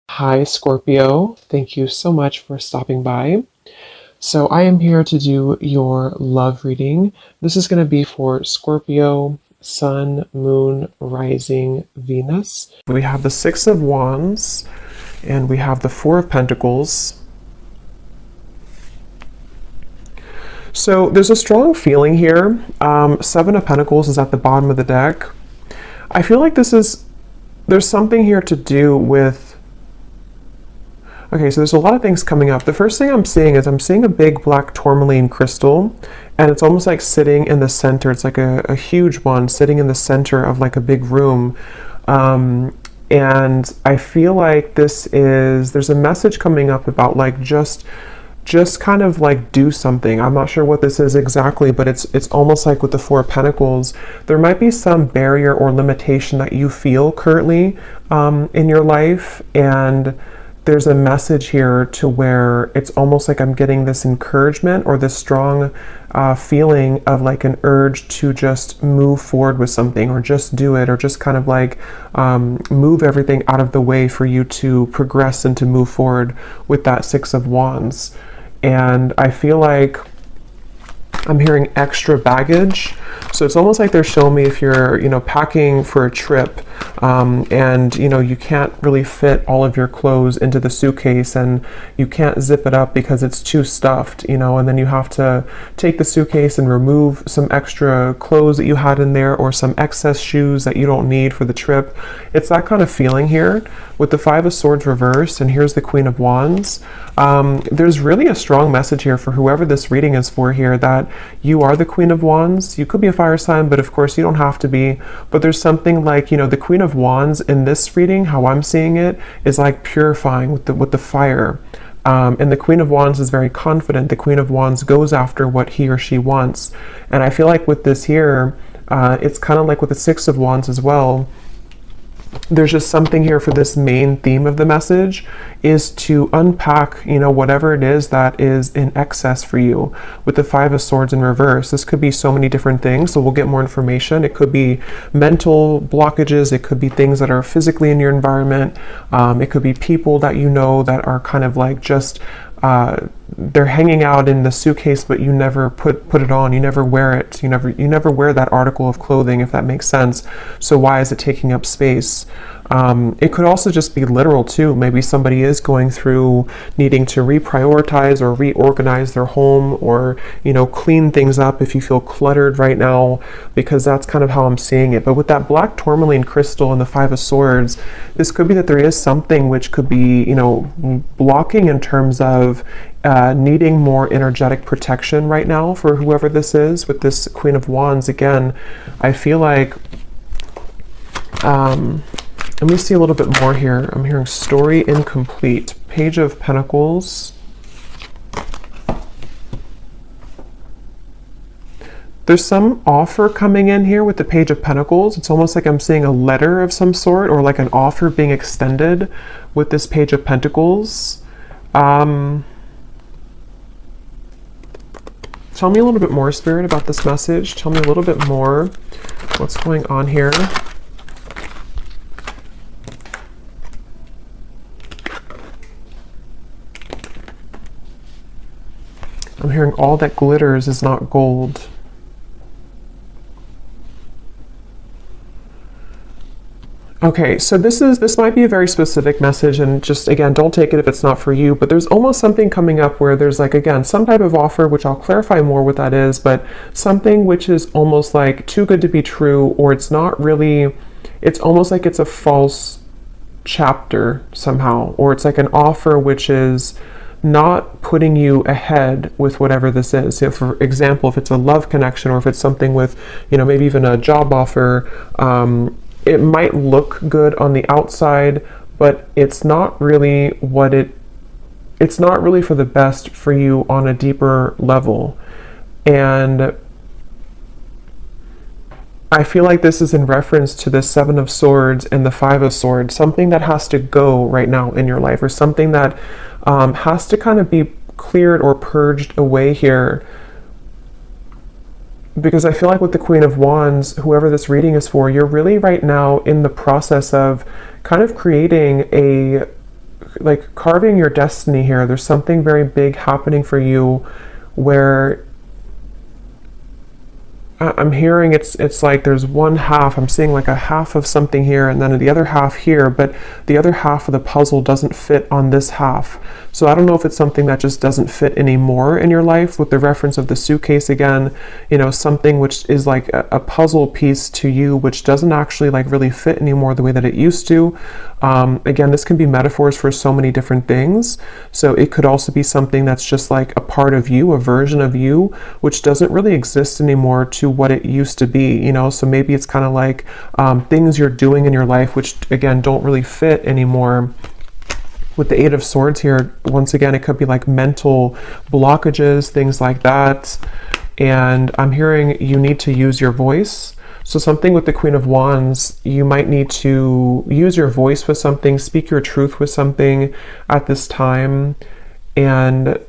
Hi, Scorpio. Thank you so much for stopping by. So, I am here to do your love reading. This is going to be for Scorpio, Sun, Moon, Rising, Venus. We have the Six of Wands and we have the Four of Pentacles. So, there's a strong feeling here. Seven of Pentacles is at the bottom of the deck. I feel like there's something here to do with. Okay, so there's a lot of things coming up. The first thing I'm seeing is I'm seeing a big black tourmaline crystal, and it's almost like sitting in the center. It's like a huge one sitting in the center of like a big room. And I feel like there's a message coming up about like just kind of like do something. I'm not sure what this is exactly, but it's almost like with the Four of Pentacles, there might be some barrier or limitation that you feel currently in your life, and there's a message here to where it's almost like I'm getting this encouragement or this strong feeling of like an urge to just move forward with something or just do it or just kind of like move everything out of the way for you to progress and to move forward with that Six of Wands. And I feel like I'm hearing extra baggage. So it's almost like they're showing me if you're, packing for a trip and, you can't really fit all of your clothes into the suitcase and you can't zip it up because it's too stuffed, and then you have to take the suitcase and remove some extra clothes that you had in there or some excess shoes that you don't need for the trip. It's that kind of feeling here with the Five of Swords reversed, and here's the Queen of Wands. There's really a strong message here for whoever this reading is for here, that you are the Queen of Wands. You could be a fire sign, but of course you don't have to be. But there's something like, the Queen of Wands in this reading, how I'm seeing it, is like purifying with the fire. And the Queen of Wands is very confident. The Queen of Wands goes after what he or she wants. And I feel like with this here, it's kind of like with the Six of Wands as well. There's just something here for this main theme of the message is to unpack, whatever it is that is in excess for you. With the Five of Swords in reverse, this could be so many different things, so we'll get more information. It could be mental blockages, it could be things that are physically in your environment, it could be people that that are kind of like just they're hanging out in the suitcase, but you never put it on, you never wear it, you never wear that article of clothing, if that makes sense. So why is it taking up space? It could also just be literal too. Maybe somebody is going through needing to reprioritize or reorganize their home, or clean things up if you feel cluttered right now, because that's kind of how I'm seeing it. But with that black tourmaline crystal and the Five of Swords, this could be that there is something which could be blocking in terms of needing more energetic protection right now for whoever this is. With this Queen of Wands, again, I feel like let me see a little bit more here. I'm hearing story incomplete. Page of Pentacles. There's some offer coming in here with the Page of Pentacles. It's almost like I'm seeing a letter of some sort, or like an offer being extended with this Page of Pentacles. Tell me a little bit more, Spirit, about this message. Tell me a little bit more. What's going on here? I'm hearing all that glitters is not gold. Okay, so this might be a very specific message, and just again, don't take it if it's not for you, but there's almost something coming up where there's like, again, some type of offer, which I'll clarify more what that is, but something which is almost like too good to be true, or it's not really, it's almost like it's a false chapter somehow, or it's like an offer which is not putting you ahead with whatever this is. So for example, if it's a love connection, or if it's something with, maybe even a job offer, it might look good on the outside, but it's not really it's not really for the best for you on a deeper level. And I feel like this is in reference to the Seven of Swords and the Five of Swords, something that has to go right now in your life, or something that has to kind of be cleared or purged away here. Because I feel like with the Queen of Wands, whoever this reading is for, you're really right now in the process of kind of creating a like carving your destiny here. There's something very big happening for you where I'm hearing it's like there's one half, I'm seeing like a half of something here and then the other half here, but the other half of the puzzle doesn't fit on this half. So I don't know if it's something that just doesn't fit anymore in your life, with the reference of the suitcase again, you know, something which is like a puzzle piece to you which doesn't actually like really fit anymore the way that it used to. Again, this can be metaphors for so many different things. So it could also be something that's just like a part of you, a version of you, which doesn't really exist anymore to what it used to be, you know. So maybe it's kind of like things you're doing in your life which again don't really fit anymore. With the Eight of Swords here, once again, it could be like mental blockages, things like that. And I'm hearing you need to use your voice. So something with the Queen of Wands, you might need to use your voice with something, speak your truth with something at this time. And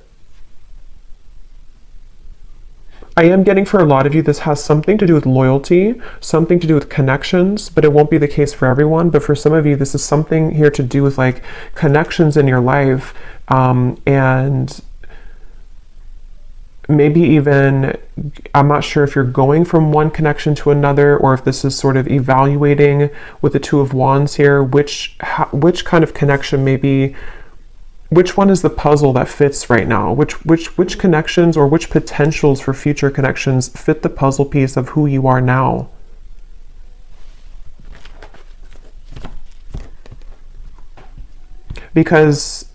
I am getting for a lot of you, this has something to do with loyalty, something to do with connections, but it won't be the case for everyone. But for some of you, this is something here to do with like connections in your life, and maybe even, I'm not sure if you're going from one connection to another, or if this is sort of evaluating with the Two of Wands here, which kind of connection maybe. Which one is the puzzle that fits right now? Which connections or which potentials for future connections fit the puzzle piece of who you are now? Because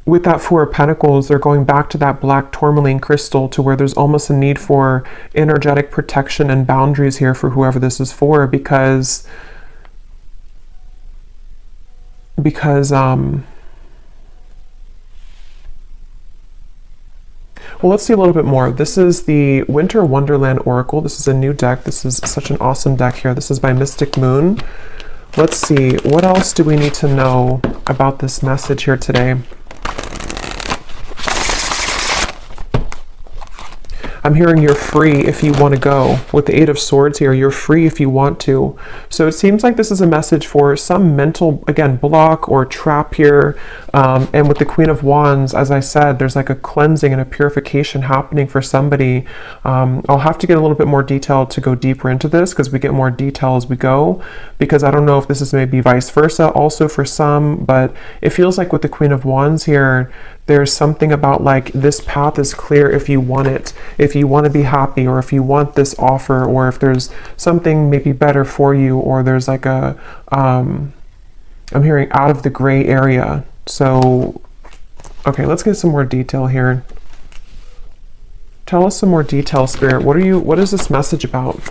with that Four of Pentacles, they're going back to that black tourmaline crystal, to where there's almost a need for energetic protection and boundaries here for whoever this is for, because well, let's see a little bit more. This is the Winter Wonderland Oracle. This is a new deck. This is such an awesome deck here. This is by Mystic Moon. Let's see, what else do we need to know about this message here today? I'm hearing you're free if you want to go. With the Eight of Swords here, you're free if you want to. So it seems like this is a message for some mental, again, block or trap here. And with the Queen of Wands, as I said, there's like a cleansing and a purification happening for somebody. I'll have to get a little bit more detail to go deeper into this, because we get more detail as we go. Because I don't know if this is maybe vice versa also for some, but it feels like with the Queen of Wands here, there's something about like this path is clear if you want it, if you want to be happy, or if you want this offer, or if there's something maybe better for you, or there's like a, I'm hearing out of the gray area. So, okay, let's get some more detail here. Tell us some more detail, Spirit. What is this message about?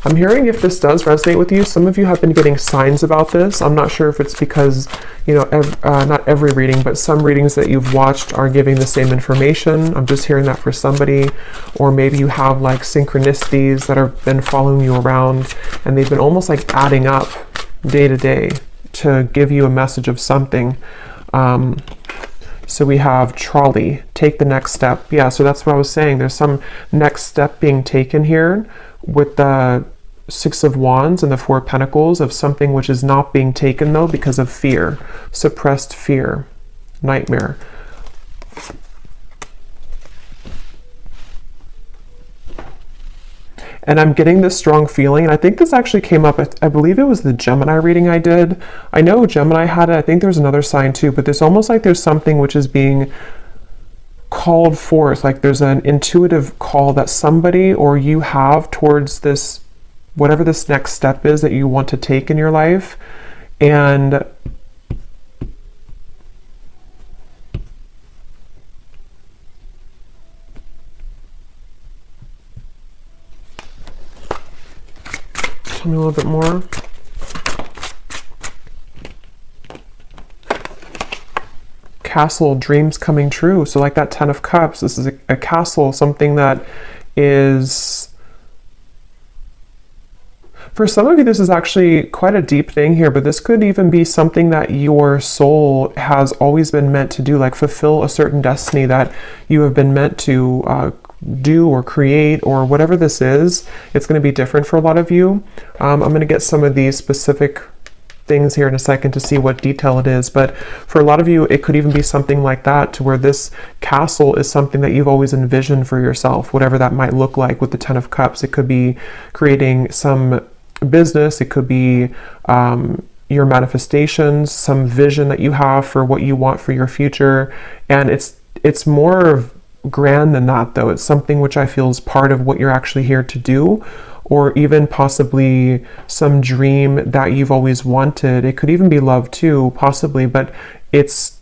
I'm hearing, if this does resonate with you, some of you have been getting signs about this. I'm not sure if it's because, you know, not every reading, but some readings that you've watched are giving the same information. I'm just hearing that for somebody. Or maybe you have like synchronicities that have been following you around, and they've been almost like adding up day to day to give you a message of something. So we have trolley, take the next step. Yeah, so that's what I was saying. There's some next step being taken here with the Six of Wands and the Four of Pentacles, of something which is not being taken though because of fear, suppressed fear, nightmare. And I'm getting this strong feeling, and I think this actually came up, I believe it was the Gemini reading I did. I know Gemini had it, I think there's another sign too, but there's almost like there's something which is being called forth, like there's an intuitive call that somebody or you have towards this, whatever this next step is that you want to take in your life. And tell me a little bit more. Castle, dreams coming true. So like that Ten of Cups, this is a castle, something that is, for some of you, this is actually quite a deep thing here, but this could even be something that your soul has always been meant to do, like fulfill a certain destiny that you have been meant to do or create or whatever this is. It's going to be different for a lot of you. I'm going to get some of these specific things here in a second to see what detail it is, but for a lot of you it could even be something like that, to where this castle is something that you've always envisioned for yourself, whatever that might look like. With the Ten of Cups, it could be creating some business, it could be your manifestations, some vision that you have for what you want for your future. And it's more grand than that, though. It's something which I feel is part of what you're actually here to do, or even possibly some dream that you've always wanted. It could even be love too, possibly, but it's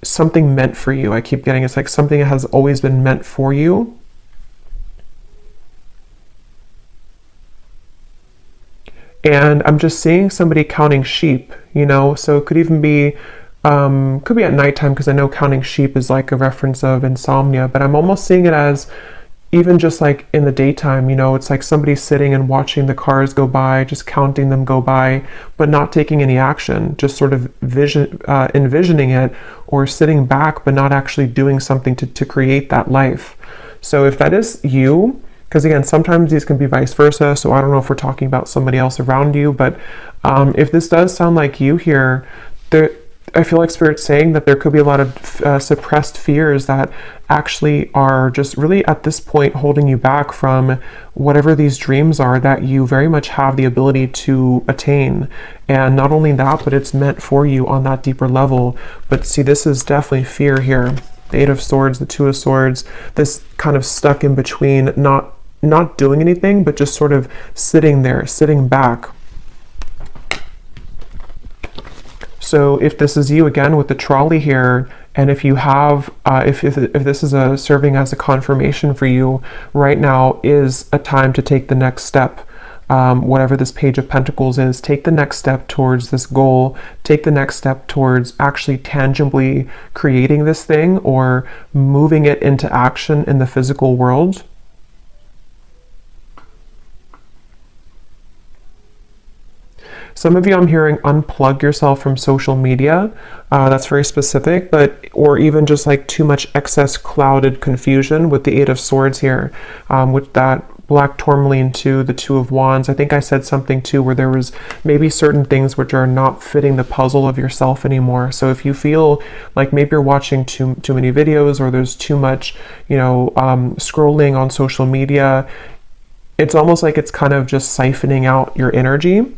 something meant for you. I keep getting, it's like something that has always been meant for you. And I'm just seeing somebody counting sheep, you know, so it could even be, could be at nighttime, because I know counting sheep is like a reference of insomnia, but I'm almost seeing it as even just like in the daytime, you know, it's like somebody sitting and watching the cars go by, just counting them go by, but not taking any action, just sort of envisioning it, or sitting back, but not actually doing something to create that life. So if that is you, because again, sometimes these can be vice versa, so I don't know if we're talking about somebody else around you, but if this does sound like you here, I feel like Spirit's saying that there could be a lot of suppressed fears that actually are just really at this point holding you back from whatever these dreams are that you very much have the ability to attain. And not only that, but it's meant for you on that deeper level. But see, this is definitely fear here. The Eight of Swords, the Two of Swords, this kind of stuck in between, not doing anything, but just sort of sitting there, sitting back. So if this is you again with the trolley here, and if you have, if this is serving as a confirmation for you, right now is a time to take the next step. Whatever this Page of Pentacles is, take the next step towards this goal, take the next step towards actually tangibly creating this thing or moving it into action in the physical world. Some of you, I'm hearing, unplug yourself from social media. That's very specific, but, or even just like too much excess clouded confusion with the Eight of Swords here, with that black tourmaline to the Two of Wands. I think I said something too where there was maybe certain things which are not fitting the puzzle of yourself anymore. So if you feel like maybe you're watching too many videos, or there's too much, you know, scrolling on social media, it's almost like it's kind of just siphoning out your energy.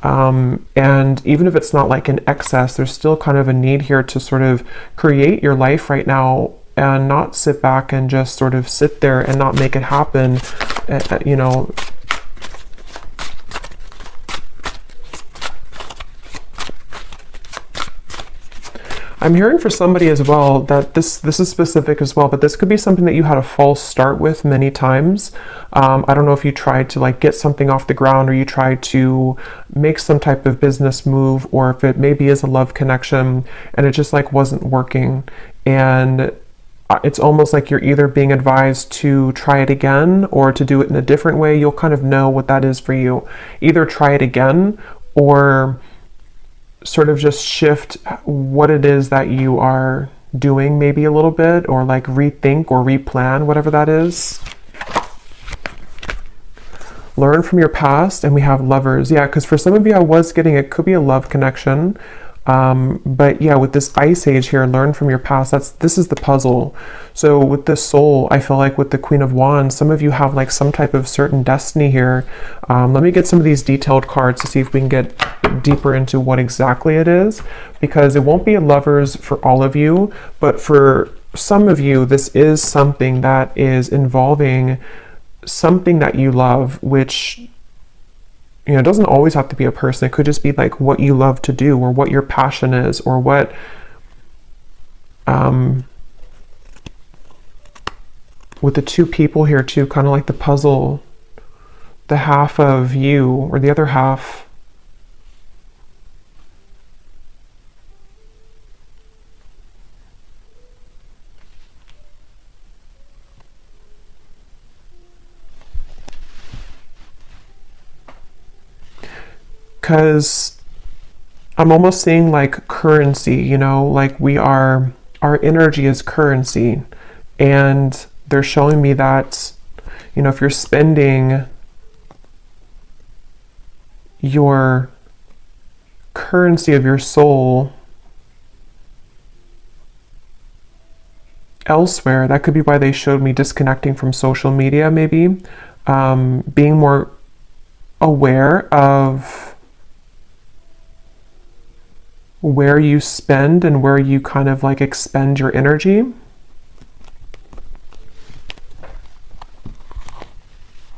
And even if it's not like an excess, there's still kind of a need here to sort of create your life right now, and not sit back and just sort of sit there and not make it happen, you know. I'm hearing for somebody as well that this is specific as well, but this could be something that you had a false start with many times. I don't know if you tried to like get something off the ground, or you tried to make some type of business move, or if it maybe is a love connection and it just like wasn't working. And it's almost like you're either being advised to try it again or to do it in a different way. You'll kind of know what that is for you. Either try it again, or sort of just shift what it is that you are doing maybe a little bit, or like rethink or replan, whatever that is. Learn from your past, and we have Lovers. Yeah, because for some of you, I was getting, it could be a love connection. But yeah, with this Ice Age here, learn from your past. This is the puzzle. So with this Soul, I feel like with the Queen of Wands, some of you have like some type of certain destiny here. Let me get some of these detailed cards to see if we can get deeper into what exactly it is, because it won't be a Lovers for all of you, but for some of you, this is something that is involving something that you love, which, you know, it doesn't always have to be a person. It could just be like what you love to do, or what your passion is, or what with the two people here too, kind of like the puzzle, the half of you or the other half. Because I'm almost seeing like currency, you know, like our energy is currency, and they're showing me that, you know, if you're spending your currency of your soul elsewhere, that could be why they showed me disconnecting from social media, maybe. Being more aware of where you spend and where you kind of like expend your energy.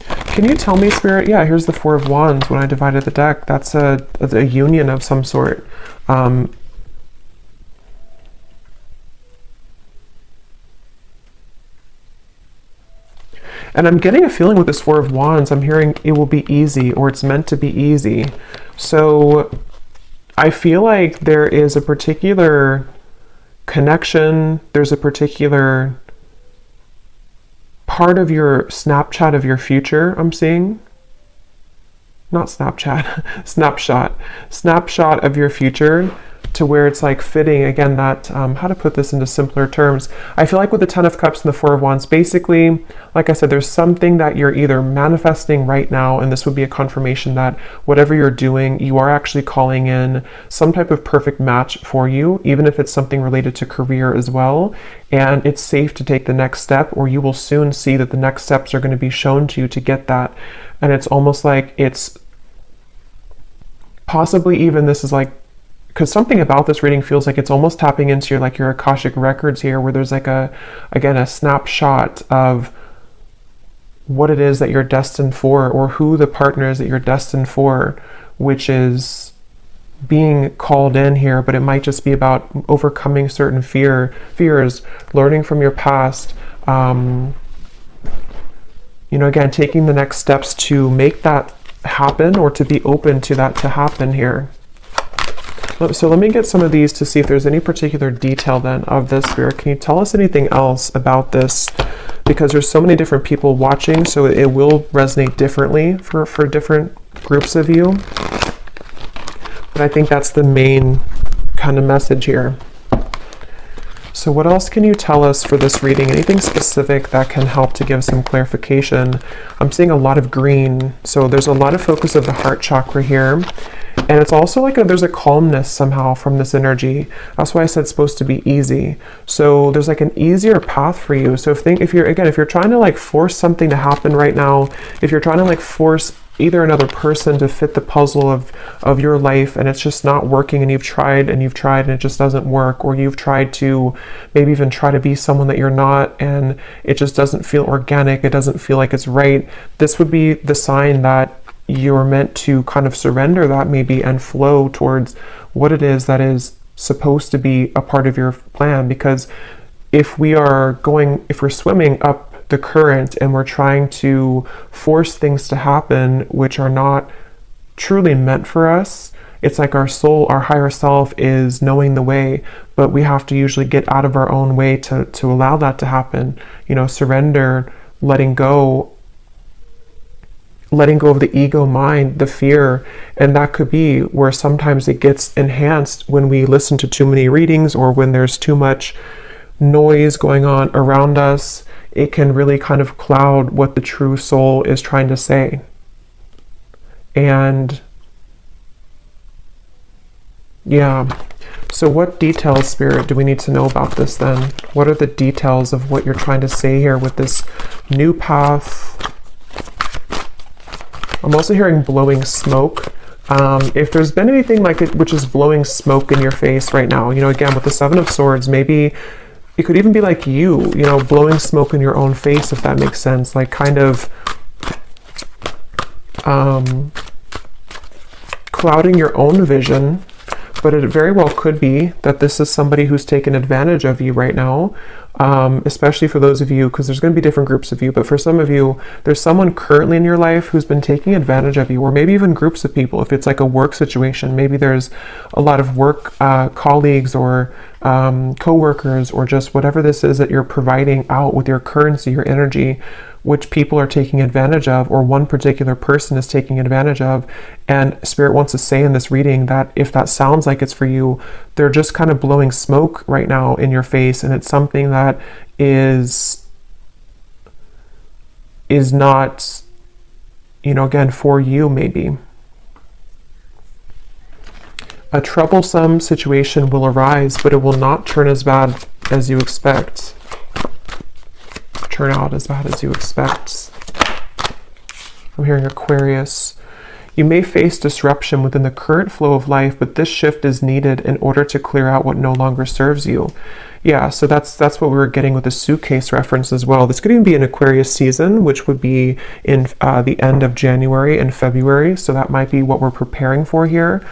Can you tell me, Spirit? Yeah, here's the Four of Wands. When I divided the deck, that's a union of some sort. And I'm getting a feeling with this Four of Wands, I'm hearing it will be easy, or it's meant to be easy. So I feel like there is a particular connection, there's a particular part of your Snapchat of your future I'm seeing. Not Snapchat, snapshot of your future, to where it's like fitting, again, that, how to put this into simpler terms. I feel like with the Ten of Cups and the Four of Wands, basically, like I said, there's something that you're either manifesting right now, and this would be a confirmation that whatever you're doing, you are actually calling in some type of perfect match for you, even if it's something related to career as well. And it's safe to take the next step, or you will soon see that the next steps are going to be shown to you to get that. And it's almost like it's possibly even, this is like, because something about this reading feels like it's almost tapping into your Akashic records here, where there's like a snapshot of what it is that you're destined for, or who the partner is that you're destined for, which is being called in here. But it might just be about overcoming certain fears, learning from your past, you know, again, taking the next steps to make that happen, or to be open to that to happen here. So let me get some of these to see if there's any particular detail then of this, Spirit. Can you tell us anything else about this? Because there's so many different people watching, so it will resonate differently for different groups of you. But I think that's the main kind of message here. So what else can you tell us for this reading? Anything specific that can help to give some clarification? I'm seeing a lot of green, so there's a lot of focus of the heart chakra here. And it's also like there's a calmness somehow from this energy. That's why I said it's supposed to be easy. So there's like an easier path for you. So if you're trying to like force something to happen right now, if you're trying to like force either another person to fit the puzzle of your life, and it's just not working, and you've tried and it just doesn't work, or you've tried to maybe even try to be someone that you're not, and it just doesn't feel organic, it doesn't feel like it's right, this would be the sign that you're meant to kind of surrender that maybe and flow towards what it is that is supposed to be a part of your plan. Because if we're swimming up the current and we're trying to force things to happen which are not truly meant for us, it's like our soul, our higher self is knowing the way, but we have to usually get out of our own way to allow that to happen. You know, surrender, letting go of the ego mind, the fear. And that could be where sometimes it gets enhanced when we listen to too many readings, or when there's too much noise going on around us. It can really kind of cloud what the true soul is trying to say. And yeah, so what details, Spirit, do we need to know about this then? What are the details of what you're trying to say here with this new path? I'm also hearing blowing smoke. If there's been anything like it which is blowing smoke in your face right now, you know, again, with the Seven of Swords, maybe it could even be like you know, blowing smoke in your own face, if that makes sense, like kind of clouding your own vision. But it very well could be that this is somebody who's taken advantage of you right now, especially for those of you, because there's going to be different groups of you, but for some of you, there's someone currently in your life who's been taking advantage of you, or maybe even groups of people. If it's like a work situation, maybe there's a lot of work colleagues or co-workers, or just whatever this is that you're providing out with your currency, your energy, which people are taking advantage of, or one particular person is taking advantage of. And Spirit wants to say in this reading that if that sounds like it's for you, they're just kind of blowing smoke right now in your face, and it's something that is is not, you know, again, for you maybe. A troublesome situation will arise, but it will not turn as bad as you expect. Turn out as bad as you expect. I'm hearing Aquarius. You may face disruption within the current flow of life, but this shift is needed in order to clear out what no longer serves you. Yeah, so that's what we were getting with the suitcase reference as well. This could even be an Aquarius season, which would be in the end of January and February. So that might be what we're preparing for here,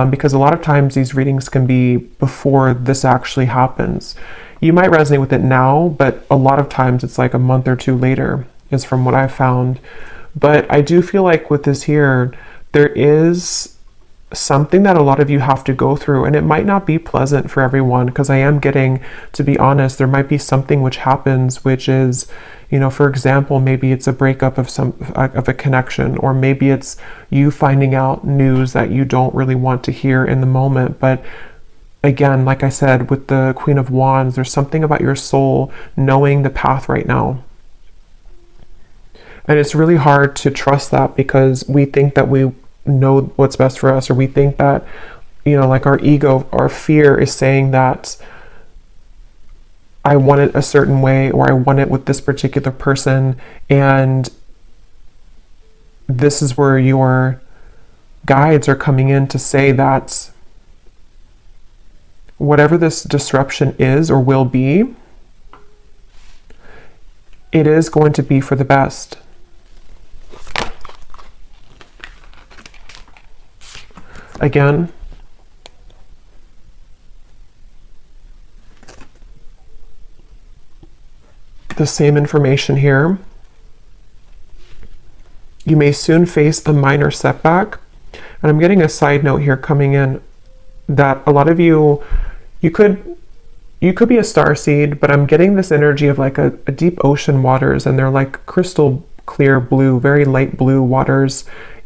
because a lot of times these readings can be before this actually happens. You might resonate with it now, but a lot of times it's like a month or two later, is from what I've found. But I do feel like with this here, there is something that a lot of you have to go through, and it might not be pleasant for everyone, because I am getting, to be honest, there might be something which happens, which is, you know, for example, maybe it's a breakup of a connection, or maybe it's you finding out news that you don't really want to hear in the moment. But again, like I said, with the Queen of Wands, there's something about your soul knowing the path right now. And it's really hard to trust that, because we think that we know what's best for us, or we think that, you know, like our ego, our fear is saying that I want it a certain way, or I want it with this particular person. And this is where your guides are coming in to say that whatever this disruption is or will be, it is going to be for the best. Again, the same information here. You may soon face a minor setback. And I'm getting a side note here coming in that a lot of you could be a starseed, but I'm getting this energy of like a deep ocean waters, and they're like crystal clear blue, very light blue waters.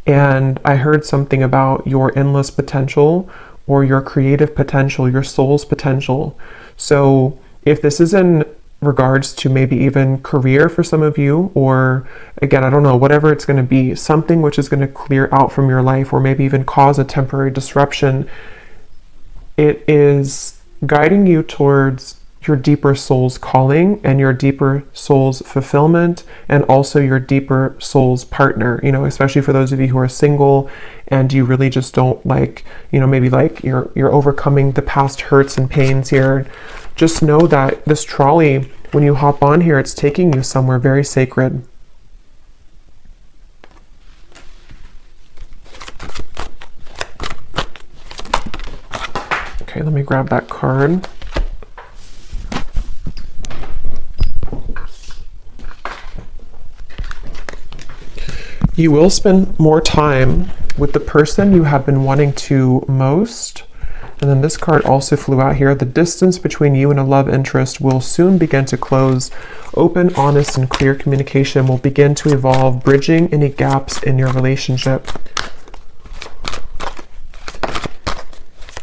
And I heard something about your endless potential, or your creative potential, your soul's potential. So if this is in regards to maybe even career for some of you, or again, I don't know, whatever it's going to be, something which is going to clear out from your life, or maybe even cause a temporary disruption, it is guiding you towards your deeper soul's calling and your deeper soul's fulfillment, and also your deeper soul's partner, you know, especially for those of you who are single and you really just don't like, you know, maybe like you're overcoming the past hurts and pains here. Just know that this trolley, when you hop on here, it's taking you somewhere very sacred. Okay, let me grab that card. You will spend more time with the person you have been wanting to most. And then this card also flew out here. The distance between you and a love interest will soon begin to close. Open, honest, and clear communication will begin to evolve, bridging any gaps in your relationship.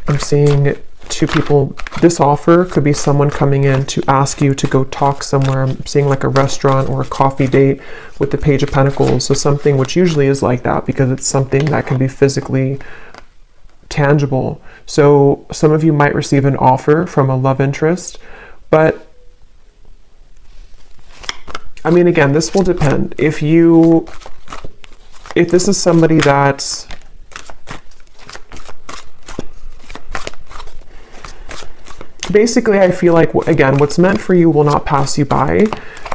I'm seeing two people. This offer could be someone coming in to ask you to go talk somewhere. I'm seeing like a restaurant or a coffee date with the Page of Pentacles. So something which usually is like that, because it's something that can be physically tangible. So some of you might receive an offer from a love interest, but I mean, again, this will depend. If this is somebody that's basically, I feel like, again, what's meant for you will not pass you by.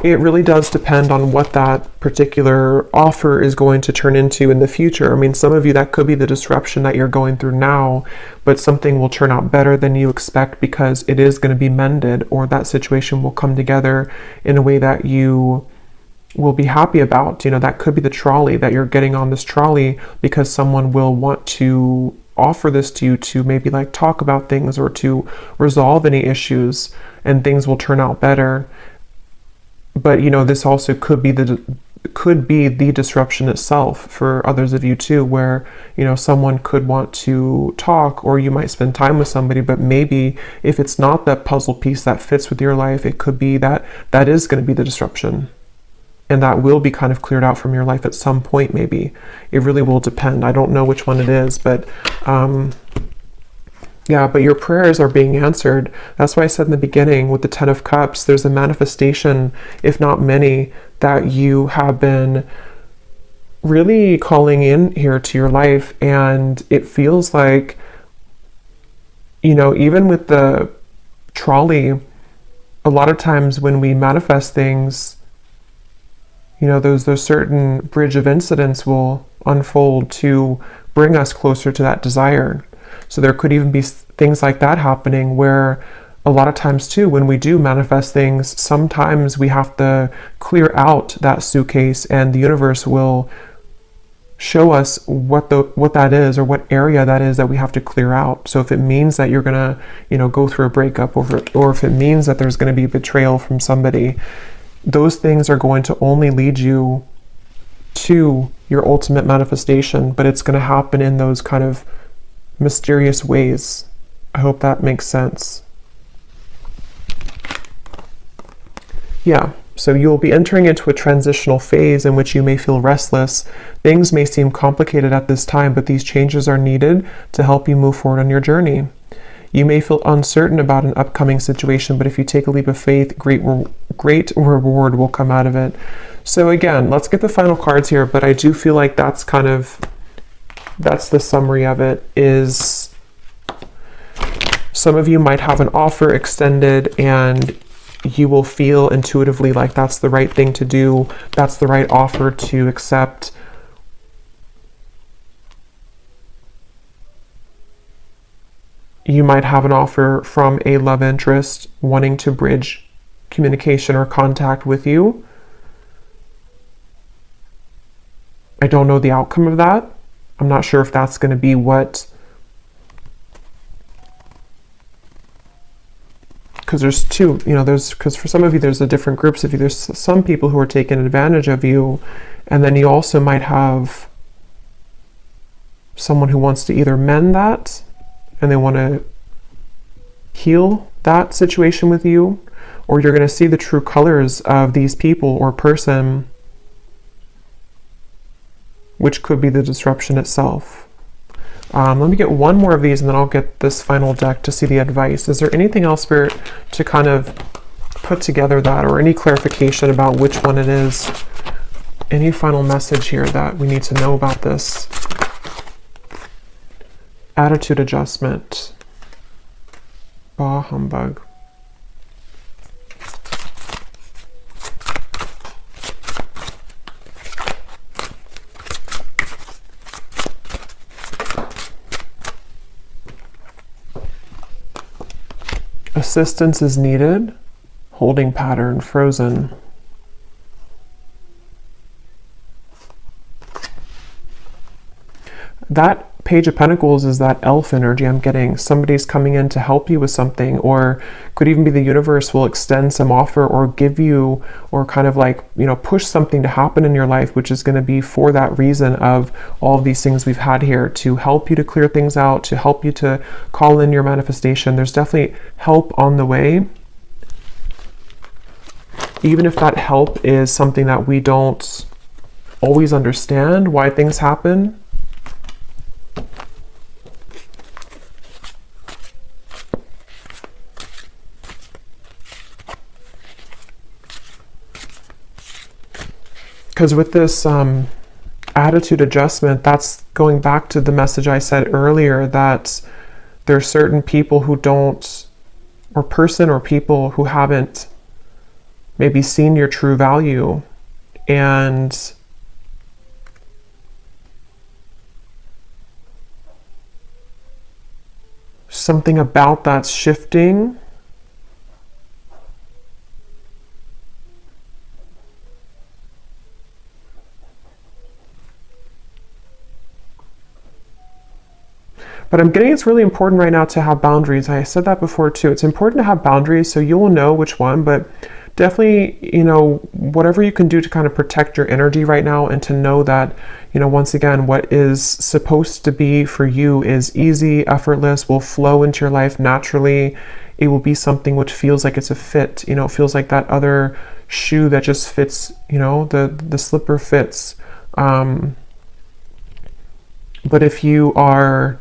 It really does depend on what that particular offer is going to turn into in the future. I mean, some of you, that could be the disruption that you're going through now, but something will turn out better than you expect, because it is going to be mended, or that situation will come together in a way that you will be happy about. You know, that could be the trolley, that you're getting on this trolley because someone will want to offer this to you to maybe like talk about things, or to resolve any issues, and things will turn out better. But you know, this also could be the disruption itself for others of you too, where, you know, someone could want to talk, or you might spend time with somebody, but maybe if it's not that puzzle piece that fits with your life, it could be that is going to be the disruption. and that will be kind of cleared out from your life at some point. Maybe it really will depend. I don't know which one it is, but yeah, but your prayers are being answered. That's why I said in the beginning with the 10 of Cups, there's a manifestation, if not many, that you have been really calling in here to your life. And it feels like, you know, even with the trolley, a lot of times when we manifest things, you know, those certain bridge of incidents will unfold to bring us closer to that desire. So there could even be things like that happening, where a lot of times too, when we do manifest things, sometimes we have to clear out that suitcase, and the universe will show us what that is, or what area that is that we have to clear out. So if it means that you're gonna, you know, go through a breakup over it, or if it means that there's going to be betrayal from somebody, those things are going to only lead you to your ultimate manifestation, but it's going to happen in those kind of mysterious ways. I hope that makes sense. Yeah, so you'll be entering into a transitional phase in which you may feel restless. Things may seem complicated at this time, but these changes are needed to help you move forward on your journey. You may feel uncertain about an upcoming situation, but if you take a leap of faith, great reward will come out of it. So again, let's get the final cards here, but I do feel like that's the summary of it. Is some of you might have an offer extended, and you will feel intuitively like that's the right thing to do, that's the right offer to accept. You might have an offer from a love interest wanting to bridge communication or contact with you. I don't know the outcome of that. I'm not sure if that's going to be what, because there's two, you know, because for some of you, there's a different groups of you. There's some people who are taking advantage of you, and then you also might have someone who wants to either mend that, and they want to heal that situation with you, or you're going to see the true colors of these people or person, which could be the disruption itself. Let me get one more of these, and then I'll get this final deck to see the advice. Is there anything else, Spirit, to kind of put together that, or any clarification about which one it is? Any final message here that we need to know about this? Attitude adjustment. Bah humbug. Assistance is needed. Holding pattern, frozen. That Page of Pentacles is that elf energy I'm getting. Somebody's coming in to help you with something, or could even be the universe will extend some offer or give you, or kind of like, you know, push something to happen in your life, which is going to be for that reason of all of these things we've had here, to help you to clear things out, to help you to call in your manifestation. There's definitely help on the way. Even if that help is something that we don't always understand why things happen. Because with this attitude adjustment, that's going back to the message I said earlier, that there are certain people who don't, or person or people who haven't maybe seen your true value, and something about that's shifting. But I'm getting it's really important right now to have boundaries. I said that before too. It's important to have boundaries, so you will know which one, but definitely, you know, whatever you can do to kind of protect your energy right now, and to know that, you know, once again, what is supposed to be for you is easy, effortless, will flow into your life naturally. It will be something which feels like it's a fit, you know, it feels like that other shoe that just fits, you know, the slipper fits. But if you are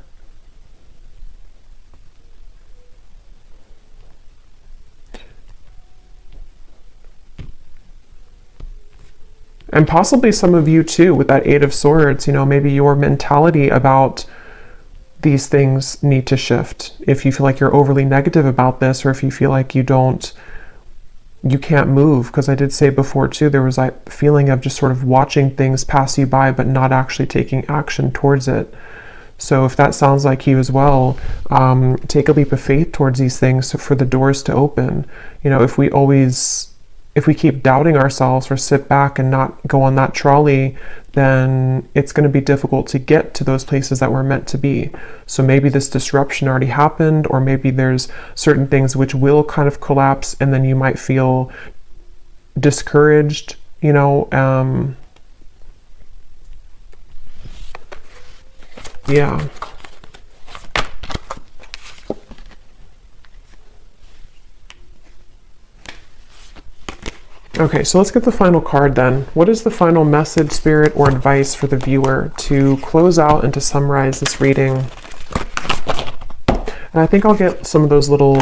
and possibly some of you too, with that Eight of Swords, you know, maybe your mentality about these things need to shift. If you feel like you're overly negative about this, or if you feel like you can't move, because I did say before too, there was that feeling of just sort of watching things pass you by, but not actually taking action towards it. So if that sounds like you as well, take a leap of faith towards these things for the doors to open. You know, if we keep doubting ourselves or sit back and not go on that trolley, then it's going to be difficult to get to those places that we're meant to be. So maybe this disruption already happened, or maybe there's certain things which will kind of collapse, and then you might feel discouraged, you know. Yeah. Okay, so let's get the final card then. What is the final message, spirit, or advice for the viewer to close out and to summarize this reading? And I think I'll get some of those little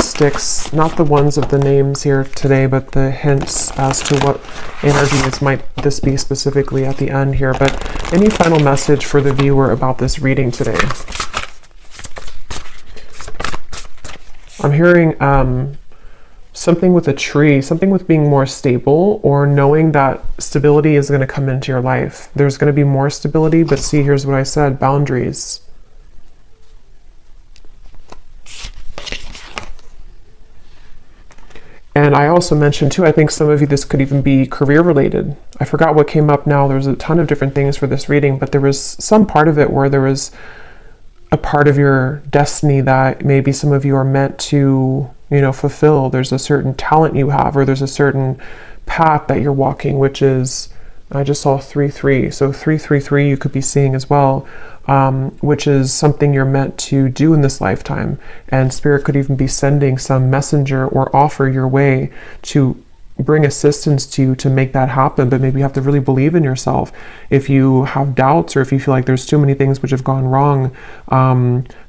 sticks, not the ones of the names here today, but the hints as to what energies might this be specifically at the end here. But any final message for the viewer about this reading today? I'm hearing something with a tree, something with being more stable, or knowing that stability is going to come into your life. There's going to be more stability, but see, here's what I said, boundaries. And I also mentioned too, I think some of you, this could even be career related. I forgot what came up now. There's a ton of different things for this reading, but there was some part of it where there was a part of your destiny that maybe some of you are meant to, you know, fulfill. There's a certain talent you have, or there's a certain path that you're walking, which is, I just saw 3-3. So 3-3-3 you could be seeing as well, which is something you're meant to do in this lifetime. And Spirit could even be sending some messenger or offer your way to bring assistance to you to make that happen. But maybe you have to really believe in yourself. If you have doubts, or if you feel like there's too many things which have gone wrong,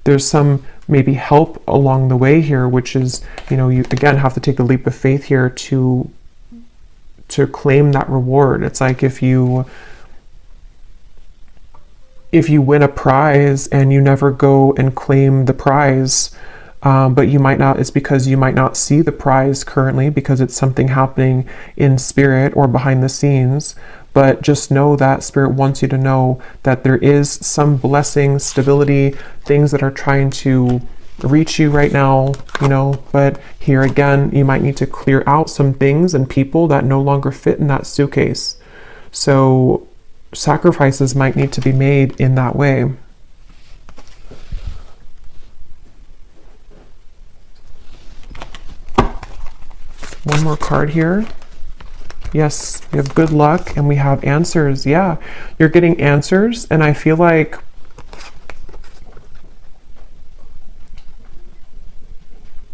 there's some maybe help along the way here, which is, you know, you again have to take the leap of faith here to claim that reward. It's like if you win a prize and you never go and claim the prize, but you might not, it's because you might not see the prize currently because it's something happening in spirit or behind the scenes. But just know that Spirit wants you to know that there is some blessing, stability, things that are trying to reach you right now, you know. But here again, you might need to clear out some things and people that no longer fit in that suitcase. So sacrifices might need to be made in that way. One more card here. Yes, we have good luck and we have answers. Yeah, you're getting answers, and I feel like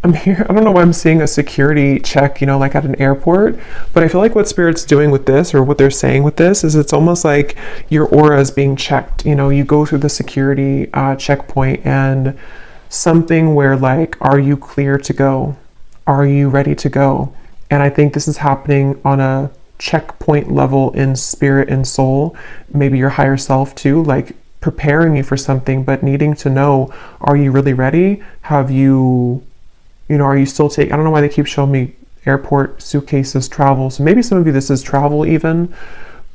I'm here. I don't know why I'm seeing a security check, you know, like at an airport, but I feel like what Spirit's doing with this, or what they're saying with this, is it's almost like your aura is being checked. You know, you go through the security checkpoint, and something where like, are you clear to go? Are you ready to go? And I think this is happening on a checkpoint level in spirit and soul, maybe your higher self too, like preparing you for something, but needing to know, are you really ready? Have you, you know, are you still taking, I don't know why they keep showing me airport suitcases, travel. So maybe some of you, this is travel even,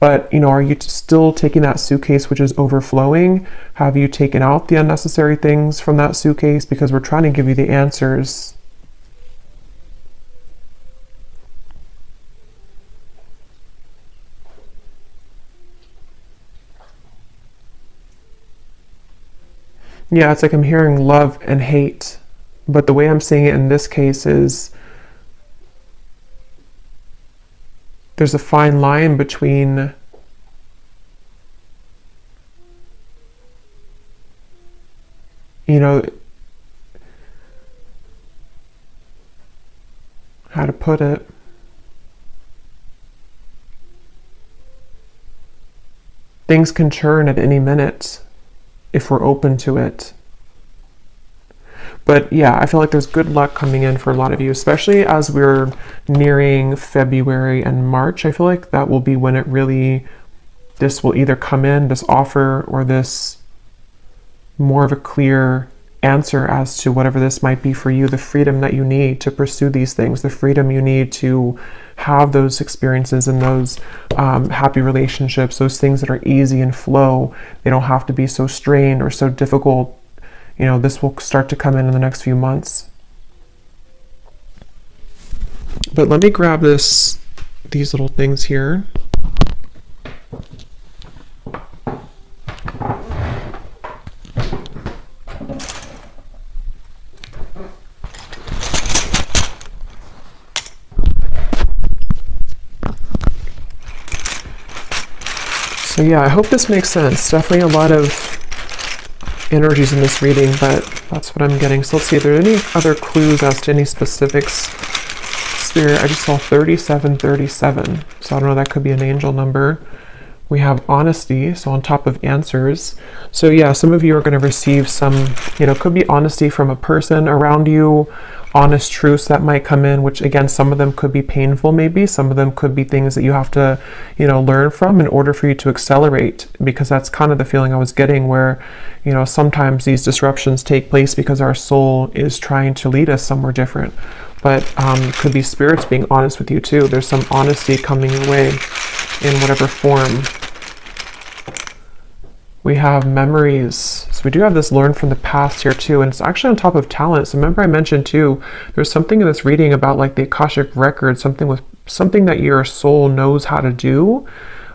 but you know, are you still taking that suitcase which is overflowing? Have you taken out the unnecessary things from that suitcase? Because we're trying to give you the answers. Yeah, it's like I'm hearing love and hate, but the way I'm seeing it in this case is there's a fine line between you know, how to put it. things can churn at any minute if we're open to it. But yeah, I feel like there's good luck coming in for a lot of you, especially as we're nearing February and March. I feel like that will be when it really, this will either come in, this offer, or this more of a clear answer as to whatever this might be for you, the freedom that you need to pursue these things, the freedom you need to have those experiences and those happy relationships, those things that are easy and flow. They don't have to be so strained or so difficult. You know, this will start to come in the next few months. But let me grab these little things here. So yeah, I hope this makes sense. Definitely a lot of energies in this reading, but that's what I'm getting. So let's see if there are any other clues as to any specifics. Spirit, I just saw 3737. So I don't know, that could be an angel number. We have honesty, so on top of answers. So yeah, some of you are going to receive some, could be honesty from a person around you, honest truths that might come in, which again, some of them could be painful maybe, some of them could be things that you have to, learn from in order for you to accelerate, because that's kind of the feeling I was getting where, sometimes these disruptions take place because our soul is trying to lead us somewhere different. But could be spirits being honest with you too. There's some honesty coming your way in whatever form. We have memories. So we do have this learn from the past here too, and it's actually on top of talent. So remember I mentioned too, there's something in this reading about like the Akashic record, something that your soul knows how to do.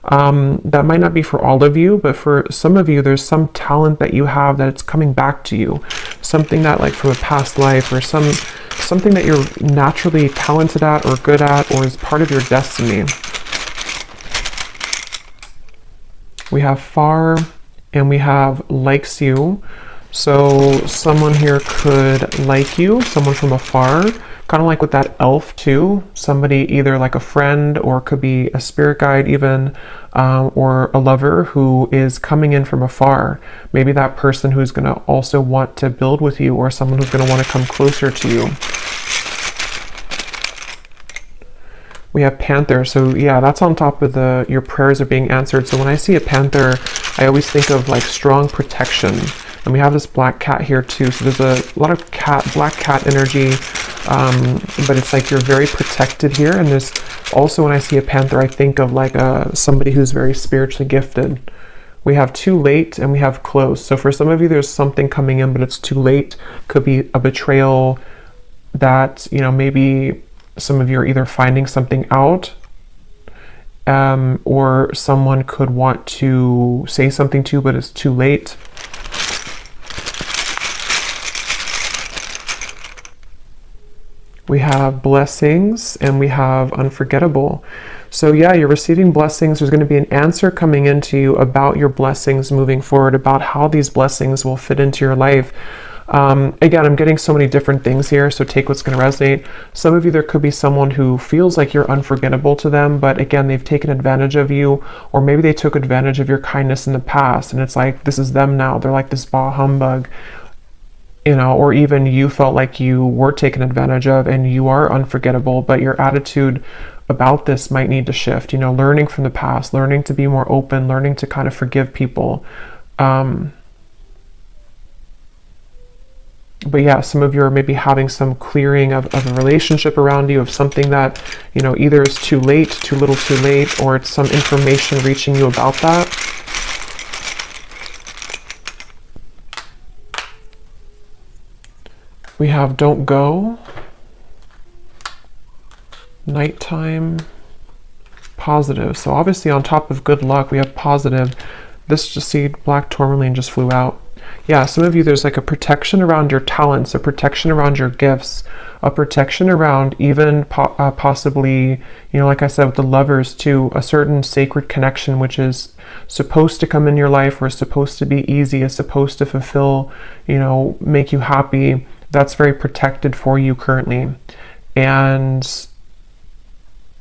That might not be for all of you, but for some of you, there's some talent that you have that it's coming back to you. Something that like from a past life, or something that you're naturally talented at or good at, or is part of your destiny. We have far, and we have likes you. So someone here could like you, someone from afar, kind of like with that elf too. Somebody either like a friend, or could be a spirit guide even, or a lover who is coming in from afar. Maybe that person who's going to also want to build with you, or someone who's going to want to come closer to you. We have panther. So yeah, that's on top of your prayers are being answered. So when I see a panther, I always think of like strong protection. And we have this black cat here too. So there's a lot of black cat energy, but it's like you're very protected here. And there's also, when I see a panther, I think of like somebody who's very spiritually gifted. We have too late, and we have close. So for some of you, there's something coming in, but it's too late. Could be a betrayal that, maybe some of you are either finding something out, or someone could want to say something to you, but it's too late. We have blessings, and we have unforgettable. So yeah, you're receiving blessings. There's going to be an answer coming into you about your blessings moving forward, about how these blessings will fit into your life. Again, I'm getting so many different things here, so take what's going to resonate. Some of you, there could be someone who feels like you're unforgettable to them, but again, they've taken advantage of you, or maybe they took advantage of your kindness in the past, and it's like, this is them now. They're like this bah humbug, or even you felt like you were taken advantage of and you are unforgettable, but your attitude about this might need to shift, learning from the past, learning to be more open, learning to kind of forgive people. But yeah, some of you are maybe having some clearing of a relationship around you, of something that, either is too late, too little too late, or it's some information reaching you about that. We have don't go, nighttime, positive. So obviously on top of good luck, we have positive. This just see black tourmaline just flew out. Yeah, some of you, there's like a protection around your talents, a protection around your gifts, a protection around even possibly, like I said with the lovers too, a certain sacred connection which is supposed to come in your life, or is supposed to be easy, is supposed to fulfill, make you happy. That's very protected for you currently. And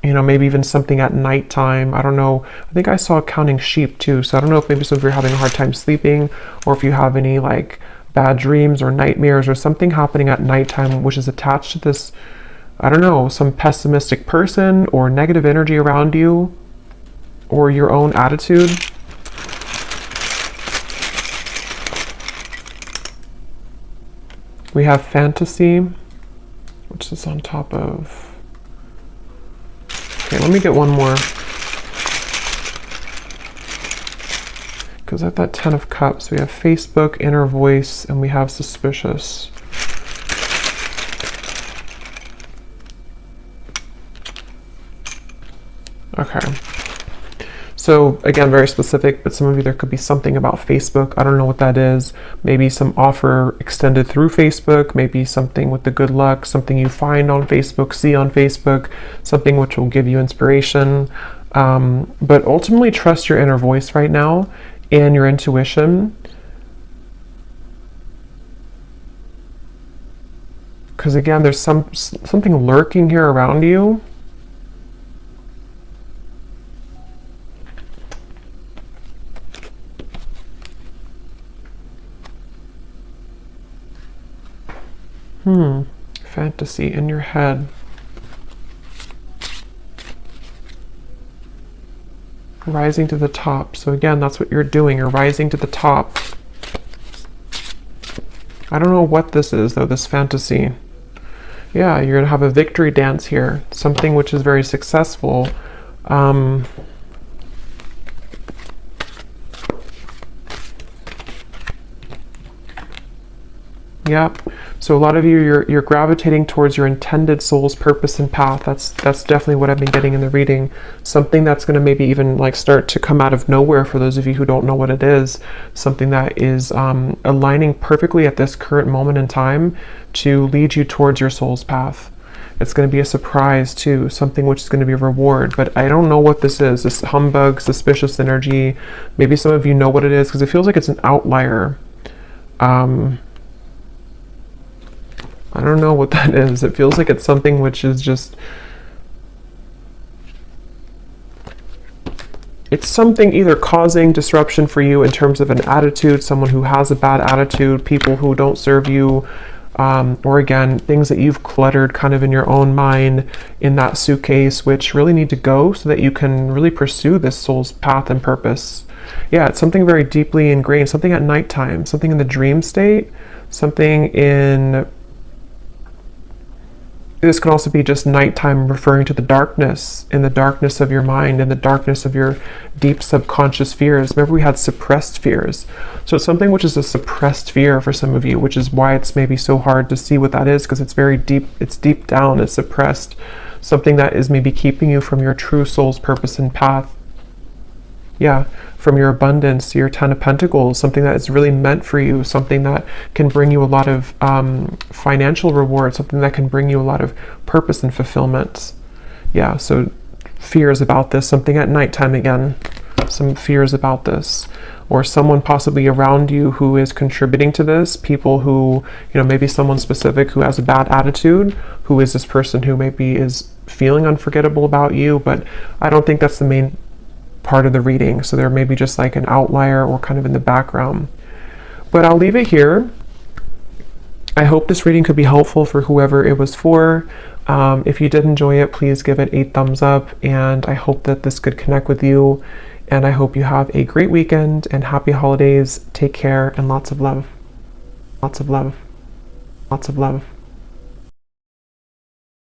you know, maybe even something at nighttime. I don't know. I think I saw counting sheep too. So I don't know if maybe some of you are having a hard time sleeping, or if you have any like bad dreams or nightmares or something happening at nighttime which is attached to this, I don't know, some pessimistic person or negative energy around you or your own attitude. We have fantasy, which is on top of... Okay, let me get one more. Because at that 10 of Cups, we have Facebook, inner voice, and we have suspicious. Okay. So again, very specific, but some of you, there could be something about Facebook. I don't know what that is. Maybe some offer extended through Facebook, maybe something with the good luck, something you find on Facebook, see on Facebook, something which will give you inspiration. But ultimately trust your inner voice right now and your intuition. Because again, there's something lurking here around you. Fantasy in your head. Rising to the top. So again, that's what you're doing. You're rising to the top. I don't know what this is though, this fantasy. Yeah, you're gonna have a victory dance here. Something which is very successful. Yep. So a lot of you, you're gravitating towards your intended soul's purpose and path. That's definitely what I've been getting in the reading. Something that's going to maybe even like start to come out of nowhere for those of you who don't know what it is. Something that is aligning perfectly at this current moment in time to lead you towards your soul's path. It's going to be a surprise too, something which is going to be a reward, but I don't know what this is. This humbug, suspicious energy. Maybe some of you know what it is because it feels like it's an outlier. I don't know what that is. It feels like it's something which is just... It's something either causing disruption for you in terms of an attitude, someone who has a bad attitude, people who don't serve you, or again, things that you've cluttered kind of in your own mind in that suitcase, which really need to go so that you can really pursue this soul's path and purpose. Yeah, it's something very deeply ingrained, something at nighttime, something in the dream state, something in... This can also be just nighttime, referring to the darkness, in the darkness of your mind, in the darkness of your deep subconscious fears. Remember, we had suppressed fears. So it's something which is a suppressed fear for some of you, which is why it's maybe so hard to see what that is, because it's very deep, it's deep down, it's suppressed. Something that is maybe keeping you from your true soul's purpose and path. Yeah, from your abundance, your 10 of Pentacles, something that is really meant for you, something that can bring you a lot of financial reward, something that can bring you a lot of purpose and fulfillment. Yeah, so fears about this, something at nighttime again, some fears about this, or someone possibly around you who is contributing to this, people who, you know, maybe someone specific who has a bad attitude, who is this person who maybe is feeling unforgettable about you, but I don't think that's the main part of the reading. So there may be just like an outlier or kind of in the background. But I'll leave it here. I hope this reading could be helpful for whoever it was for. If you did enjoy it, please give it a thumbs up, and I hope that this could connect with you, and I hope you have a great weekend and happy holidays. Take care and lots of love. Lots of love. Lots of love.